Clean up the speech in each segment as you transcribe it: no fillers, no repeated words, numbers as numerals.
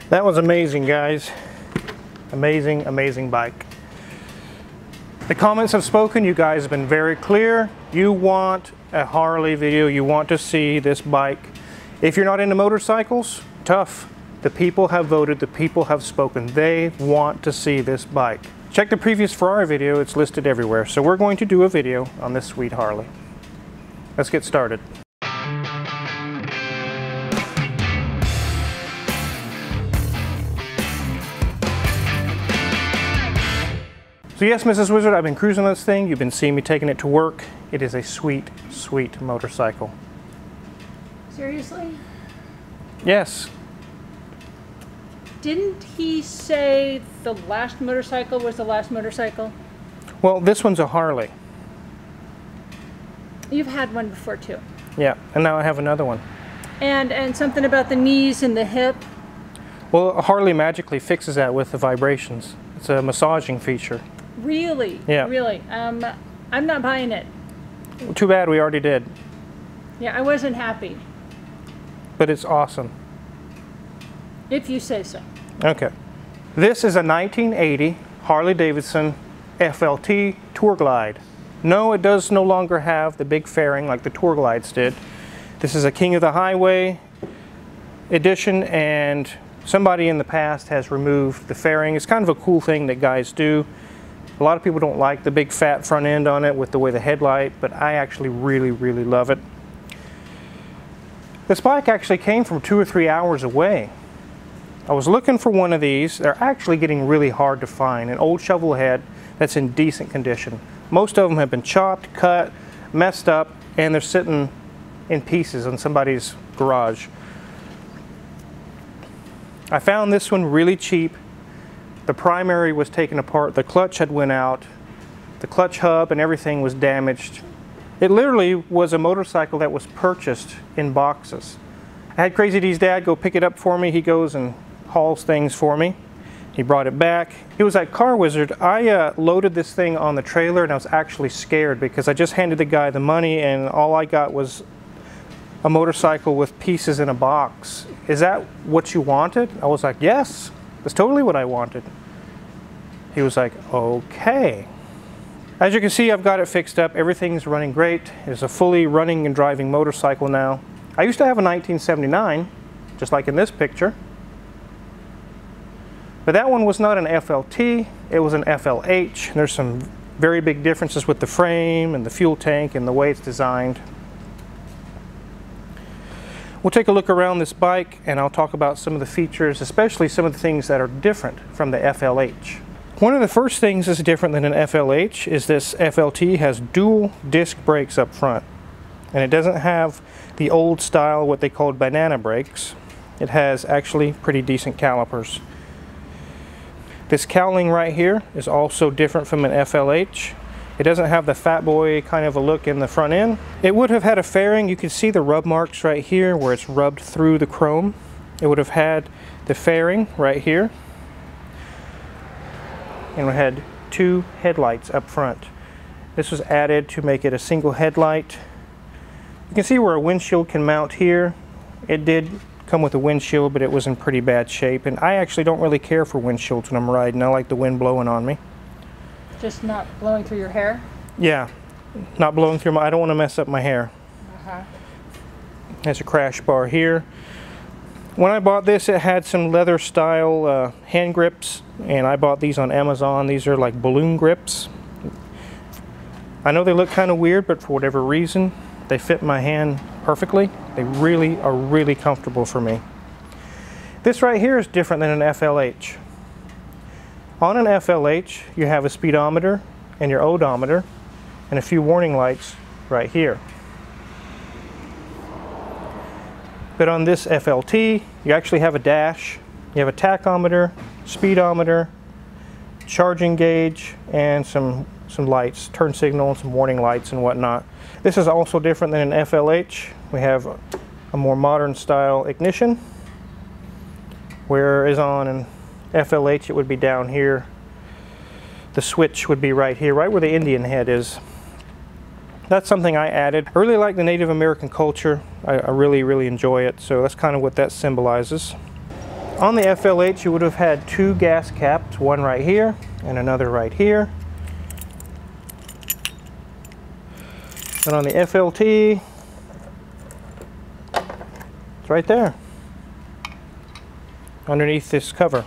That was amazing, guys. Amazing, amazing bike. The comments have spoken. You guys have been very clear. You want a Harley video. You want to see this bike. If you're not into motorcycles, tough. The people have voted. The people have spoken. They want to see this bike. Check the previous Ferrari video. It's listed everywhere. So we're going to do a video on this sweet Harley. Let's get started. So yes, Mrs. Wizard, I've been cruising this thing. You've been seeing me taking it to work. It is a sweet, sweet motorcycle. Seriously? Yes. Didn't he say the last motorcycle was the last motorcycle? Well, this one's a Harley. You've had one before too. Yeah, and now I have another one. And something about the knees and the hip. Well, a Harley magically fixes that with the vibrations. It's a massaging feature. Really? Yeah. Really? I'm not buying it. Too bad, we already did. Yeah, I wasn't happy. But it's awesome. If you say so. Okay. This is a 1980 Harley-Davidson FLT Tour Glide. No, it does no longer have the big fairing like the Tour Glides did. This is a King of the Highway edition, and somebody in the past has removed the fairing. It's kind of a cool thing that guys do. A lot of people don't like the big fat front end on it with the way the headlight, but I actually really, really love it. This bike actually came from 2 or 3 hours away. I was looking for one of these. They're actually getting really hard to find. An old Shovelhead that's in decent condition. Most of them have been chopped, cut, messed up, and they're sitting in pieces in somebody's garage. I found this one really cheap. The primary was taken apart, the clutch had went out, the clutch hub and everything was damaged. It literally was a motorcycle that was purchased in boxes. I had Crazy D's dad go pick it up for me. He goes and hauls things for me. He brought it back. He was at Car Wizard. I loaded this thing on the trailer and I was actually scared because I just handed the guy the money and all I got was a motorcycle with pieces in a box. Is that what you wanted? I was like, yes, that's totally what I wanted. He was like, okay. As you can see, I've got it fixed up. Everything's running great. It's a fully running and driving motorcycle now. I used to have a 1979, just like in this picture. But that one was not an FLT, it was an FLH. There's some very big differences with the frame and the fuel tank and the way it's designed. We'll take a look around this bike and I'll talk about some of the features, especially some of the things that are different from the FLH. One of the first things that's different than an FLH is this FLT has dual disc brakes up front. And it doesn't have the old style, what they called banana brakes. It has actually pretty decent calipers. This cowling right here is also different from an FLH. It doesn't have the fat boy kind of a look in the front end. It would have had a fairing. You can see the rub marks right here where it's rubbed through the chrome. It would have had the fairing right here. And we had 2 headlights up front. This was added to make it a single headlight. You can see where a windshield can mount here. It did come with a windshield, but it was in pretty bad shape. And I actually don't really care for windshields when I'm riding. I like the wind blowing on me. Just not blowing through your hair? Yeah, not blowing through I don't want to mess up my hair. There's a crash bar here. When I bought this, it had some leather style hand grips, and I bought these on Amazon. These are like balloon grips. I know they look kind of weird, but for whatever reason, they fit my hand perfectly. They really are really comfortable for me. This right here is different than an FLH. On an FLH, you have a speedometer and your odometer and a few warning lights right here. But on this FLT, you actually have a dash, you have a tachometer, speedometer, charging gauge, and some lights, turn signal, some warning lights and whatnot. This is also different than an FLH. We have a more modern style ignition, whereas on an FLH it would be down here. The switch would be right here, right where the Indian head is. That's something I added. I really like the Native American culture. I really, really enjoy it, so that's kind of what that symbolizes. On the FLH, you would have had two gas caps, one right here and another right here. And on the FLT, it's right there, underneath this cover.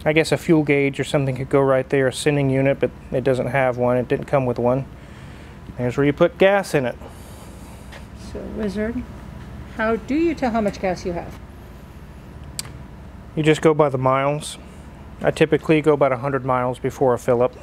I guess a fuel gauge or something could go right there, a sending unit, but it doesn't have one. It didn't come with one. There's where you put gas in it. So, Wizard, how do you tell how much gas you have? You just go by the miles. I typically go about 100 miles before a fill up.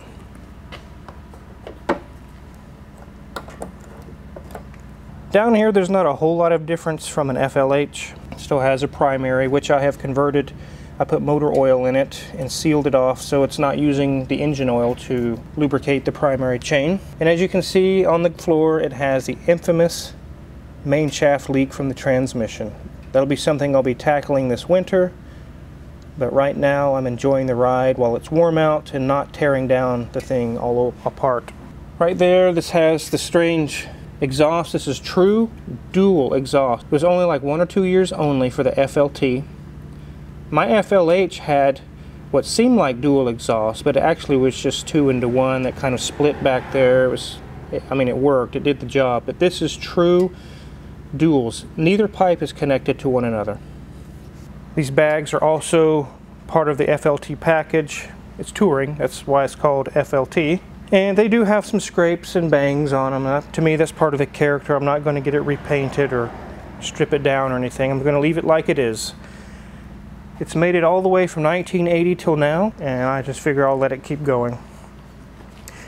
Down here, there's not a whole lot of difference from an FLH. It still has a primary, which I have converted. I put motor oil in it and sealed it off so it's not using the engine oil to lubricate the primary chain. And as you can see on the floor, it has the infamous main shaft leak from the transmission. That'll be something I'll be tackling this winter, but right now I'm enjoying the ride while it's warm out and not tearing down the thing all apart. Right there, this has the strange exhaust. This is true dual exhaust. It was only like 1 or 2 years only for the FLT. My FLH had what seemed like dual exhaust, but it actually was just 2 into 1 that kind of split back there. It worked, it did the job, but this is true duals. Neither pipe is connected to one another. These bags are also part of the FLT package. It's touring, that's why it's called FLT. And they do have some scrapes and bangs on them. To me, that's part of the character. I'm not going to get it repainted or strip it down or anything. I'm going to leave it like it is. It's made it all the way from 1980 till now, and I just figure I'll let it keep going.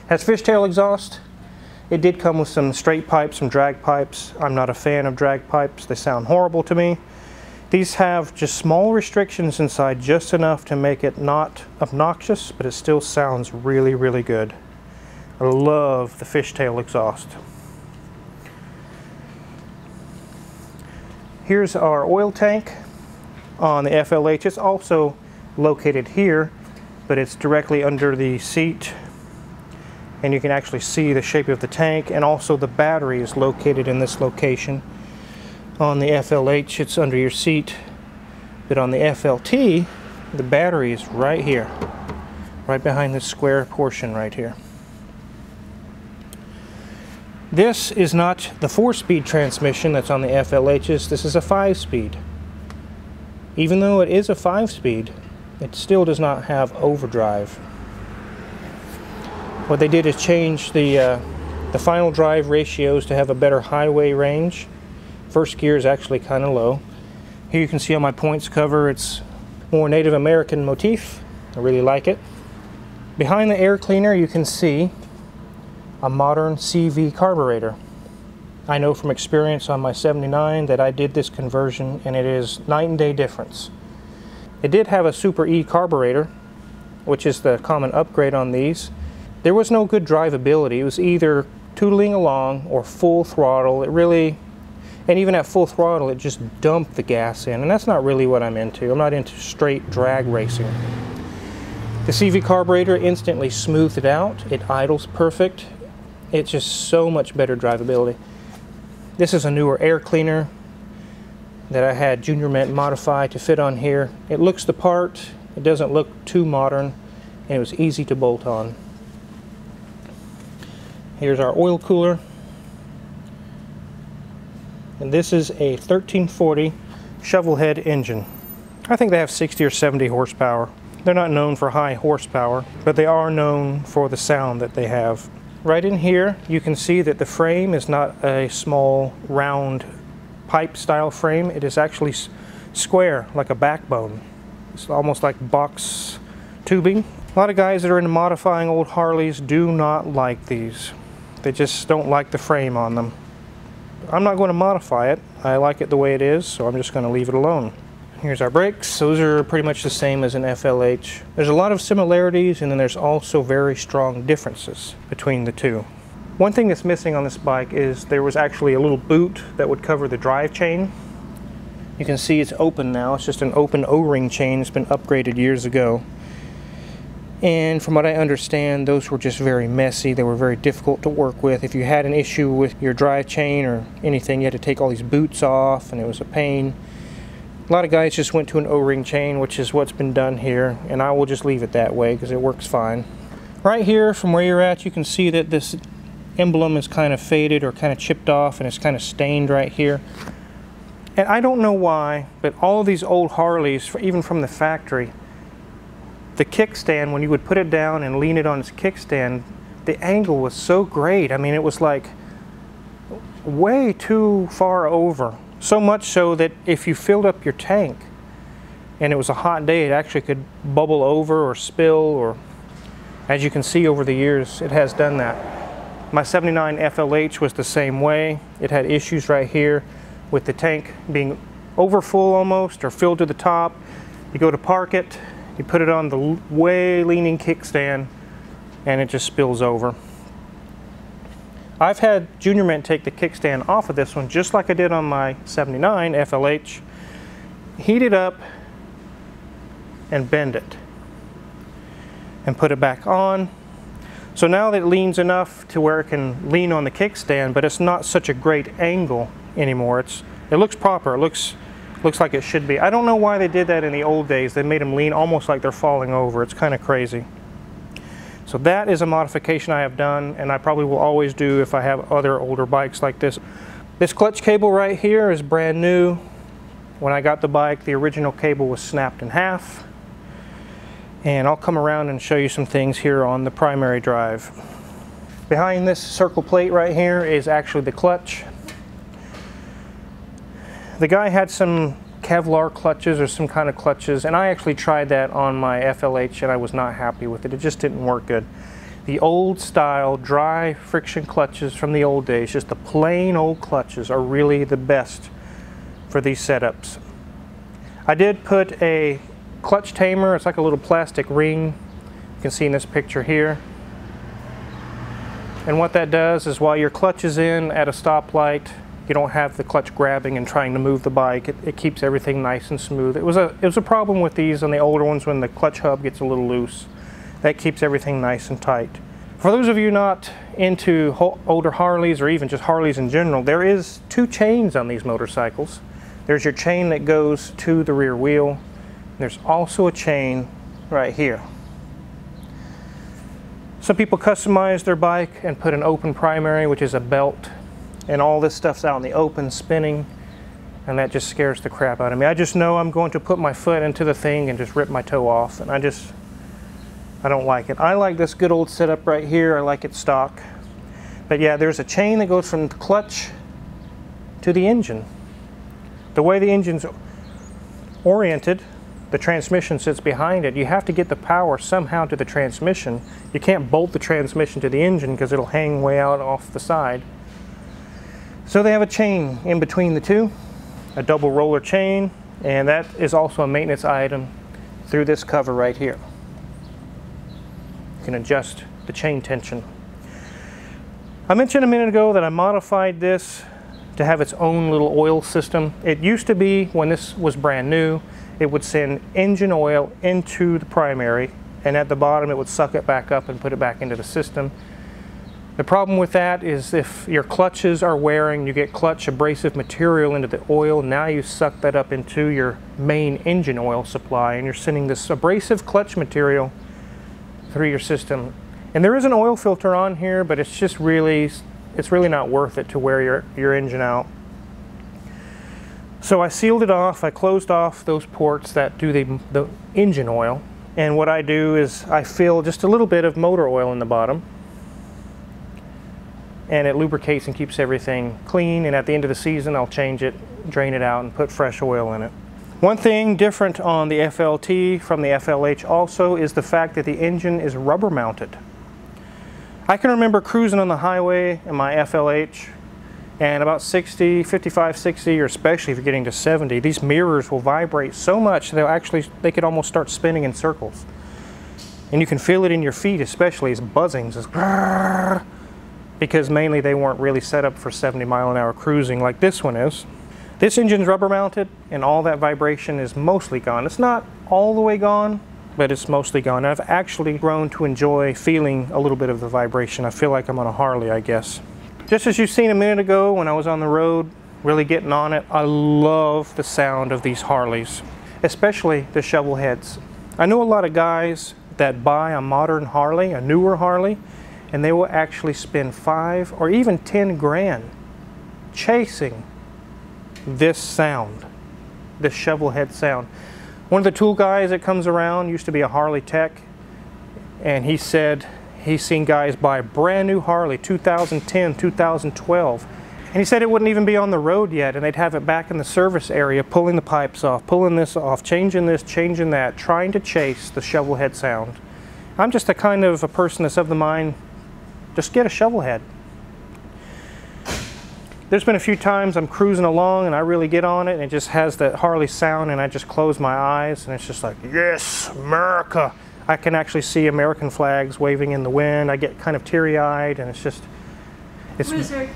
Has fishtail exhaust. It did come with some straight pipes, some drag pipes. I'm not a fan of drag pipes. They sound horrible to me. These have just small restrictions inside, just enough to make it not obnoxious, but it still sounds really, really good. I love the fishtail exhaust. Here's our oil tank on the FLH. It's also located here, but it's directly under the seat, and you can actually see the shape of the tank, and also the battery is located in this location. On the FLH, it's under your seat, but on the FLT, the battery is right here, right behind this square portion right here. This is not the 4-speed transmission that's on the FLHs. This is a 5-speed. Even though it is a 5-speed, it still does not have overdrive. What they did is change the final drive ratios to have a better highway range. First gear is actually kind of low. Here you can see on my points cover, it's more Native American motif. I really like it. Behind the air cleaner, you can see a modern CV carburetor. I know from experience on my 79 that I did this conversion, and it is night and day difference. It did have a Super E carburetor, which is the common upgrade on these. There was no good drivability. It was either tootling along or full throttle. And even at full throttle, it just dumped the gas in, and that's not really what I'm into. I'm not into straight drag racing. The CV carburetor instantly smoothed it out. It idles perfect. It's just so much better drivability. This is a newer air cleaner that I had Junior Mint modify to fit on here. It looks the part, it doesn't look too modern, and it was easy to bolt on. Here's our oil cooler. And this is a 1340 Shovelhead engine. I think they have 60 or 70 horsepower. They're not known for high horsepower, but they are known for the sound that they have. Right in here, you can see that the frame is not a small, round, pipe-style frame. It is actually square, like a backbone. It's almost like box tubing. A lot of guys that are into modifying old Harleys do not like these. They just don't like the frame on them. I'm not going to modify it. I like it the way it is, so I'm just going to leave it alone. Here's our brakes. Those are pretty much the same as an FLH. There's a lot of similarities, and then there's also very strong differences between the two. One thing that's missing on this bike is there was actually a little boot that would cover the drive chain. You can see it's open now. It's just an open O-ring chain. It's been upgraded years ago. And from what I understand, those were just very messy. They were very difficult to work with. If you had an issue with your drive chain or anything, you had to take all these boots off, and it was a pain. A lot of guys just went to an O-ring chain, which is what's been done here, and I will just leave it that way because it works fine. Right here from where you're at, you can see that this emblem is kind of faded or kind of chipped off, and it's kind of stained right here. And I don't know why, but all of these old Harleys, even from the factory, the kickstand, when you would put it down and lean it on its kickstand, the angle was so great. I mean, it was like way too far over. So much so that if you filled up your tank and it was a hot day, it actually could bubble over or spill, or as you can see over the years, it has done that. My 79 FLH was the same way. It had issues right here with the tank being over full almost or filled to the top. You go to park it, you put it on the way leaning kickstand, and it just spills over. I've had Junior Mint take the kickstand off of this one just like I did on my 79 FLH, heat it up and bend it and put it back on. So now that it leans enough to where it can lean on the kickstand, but it's not such a great angle anymore. It looks proper. It looks like it should be. I don't know why they did that in the old days. They made them lean almost like they're falling over. It's kind of crazy. So that is a modification I have done, and I probably will always do if I have other older bikes like this. This clutch cable right here is brand new. When I got the bike, the original cable was snapped in half. And I'll come around and show you some things here on the primary drive. Behind this circle plate right here is actually the clutch. The guy had some Kevlar clutches or some kind of clutches, and I actually tried that on my FLH and I was not happy with it. It just didn't work good. The old style dry friction clutches from the old days, just the plain old clutches, are really the best for these setups. I did put a clutch tamer. It's like a little plastic ring. You can see in this picture here. And what that does is while your clutch is in at a stoplight, you don't have the clutch grabbing and trying to move the bike. It keeps everything nice and smooth. It was a problem with these on the older ones when the clutch hub gets a little loose. That keeps everything nice and tight. For those of you not into older Harleys or even just Harleys in general, there is two chains on these motorcycles. There's your chain that goes to the rear wheel. There's also a chain right here. Some people customize their bike and put an open primary, which is a belt, and all this stuff's out in the open spinning, and that just scares the crap out of me. I just know I'm going to put my foot into the thing and just rip my toe off, and I don't like it. I like this good old setup right here. I like it stock. But yeah, there's a chain that goes from the clutch to the engine. The way the engine's oriented, the transmission sits behind it. You have to get the power somehow to the transmission. You can't bolt the transmission to the engine because it'll hang way out off the side. So they have a chain in between the two, a double roller chain, and that is also a maintenance item through this cover right here. You can adjust the chain tension. I mentioned a minute ago that I modified this to have its own little oil system. It used to be, when this was brand new, it would send engine oil into the primary, and at the bottom it would suck it back up and put it back into the system. The problem with that is if your clutches are wearing, you get clutch abrasive material into the oil, now you suck that up into your main engine oil supply, and you're sending this abrasive clutch material through your system. And there is an oil filter on here, but it's just really, it's really not worth it to wear your engine out. So I sealed it off. I closed off those ports that do the engine oil, and what I do is I fill just a little bit of motor oil in the bottom, and it lubricates and keeps everything clean, and at the end of the season I'll change it, drain it out, and put fresh oil in it. One thing different on the FLT from the FLH also is the fact that the engine is rubber mounted. I can remember cruising on the highway in my FLH, and about 60, 55, 60, or especially if you're getting to 70, these mirrors will vibrate so much they could almost start spinning in circles. And you can feel it in your feet, especially as buzzings, because mainly they weren't really set up for 70-mile-an-hour cruising like this one is. This engine's rubber mounted, and all that vibration is mostly gone. It's not all the way gone, but it's mostly gone. I've actually grown to enjoy feeling a little bit of the vibration. I feel like I'm on a Harley, I guess. Just as you've seen a minute ago when I was on the road really getting on it. I love the sound of these Harleys, especially the Shovelheads. I know a lot of guys that buy a modern Harley, a newer Harley, and they will actually spend 5 or even 10 grand chasing this sound, this Shovelhead sound. One of the tool guys that comes around used to be a Harley tech, and he said he's seen guys buy brand new Harley, 2010, 2012, and he said it wouldn't even be on the road yet, and they'd have it back in the service area, pulling the pipes off, pulling this off, changing this, changing that, trying to chase the Shovelhead sound. I'm just a kind of a person that's of the mind, just get a Shovelhead. There's been a few times I'm cruising along and I really get on it and it just has that Harley sound, and I just close my eyes and it's just like, yes, America. I can actually see American flags waving in the wind. I get kind of teary-eyed, and it's just... Wizard,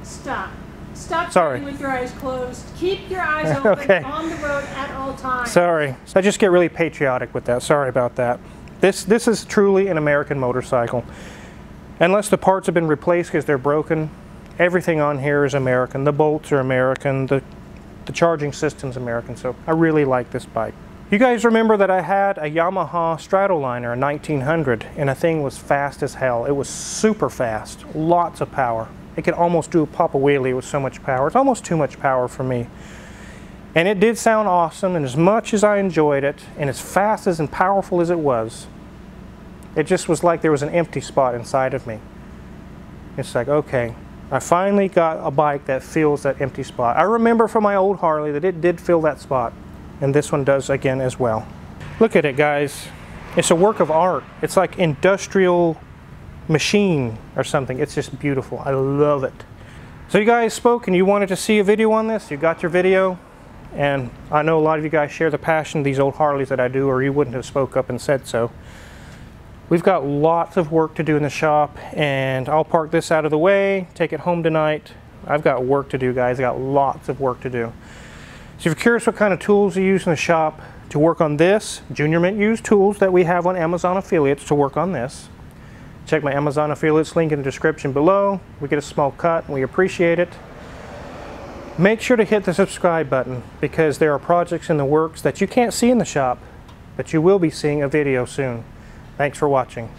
stop. Stop Sorry. with your eyes closed. Keep your eyes open Okay. on the road at all times. Sorry. I just get really patriotic with that. Sorry about that. This is truly an American motorcycle. Unless the parts have been replaced because they're broken, everything on here is American. The bolts are American. The charging system's American. So I really like this bike. You guys remember that I had a Yamaha Stratoliner, a 1900, and the thing was fast as hell. It was super fast, lots of power. It could almost do a pop a wheelie with so much power. It's almost too much power for me. And it did sound awesome, and as much as I enjoyed it, and as fast as and powerful as it was, it just was like there was an empty spot inside of me. It's like, okay, I finally got a bike that fills that empty spot. I remember from my old Harley that it did fill that spot. And this one does again as well. Look at it, guys. It's a work of art. It's like industrial machine or something. It's just beautiful. I love it. So you guys spoke and you wanted to see a video on this. You got your video. And I know a lot of you guys share the passion of these old Harleys that I do, or you wouldn't have spoke up and said so. We've got lots of work to do in the shop, and I'll park this out of the way, take it home tonight. I've got work to do, guys. I've got lots of work to do. So if you're curious what kind of tools you use in the shop to work on this, Junior Mint used tools that we have on Amazon affiliates to work on this. Check my Amazon affiliates link in the description below. We get a small cut and we appreciate it. Make sure to hit the subscribe button, because there are projects in the works that you can't see in the shop, but you will be seeing a video soon. Thanks for watching.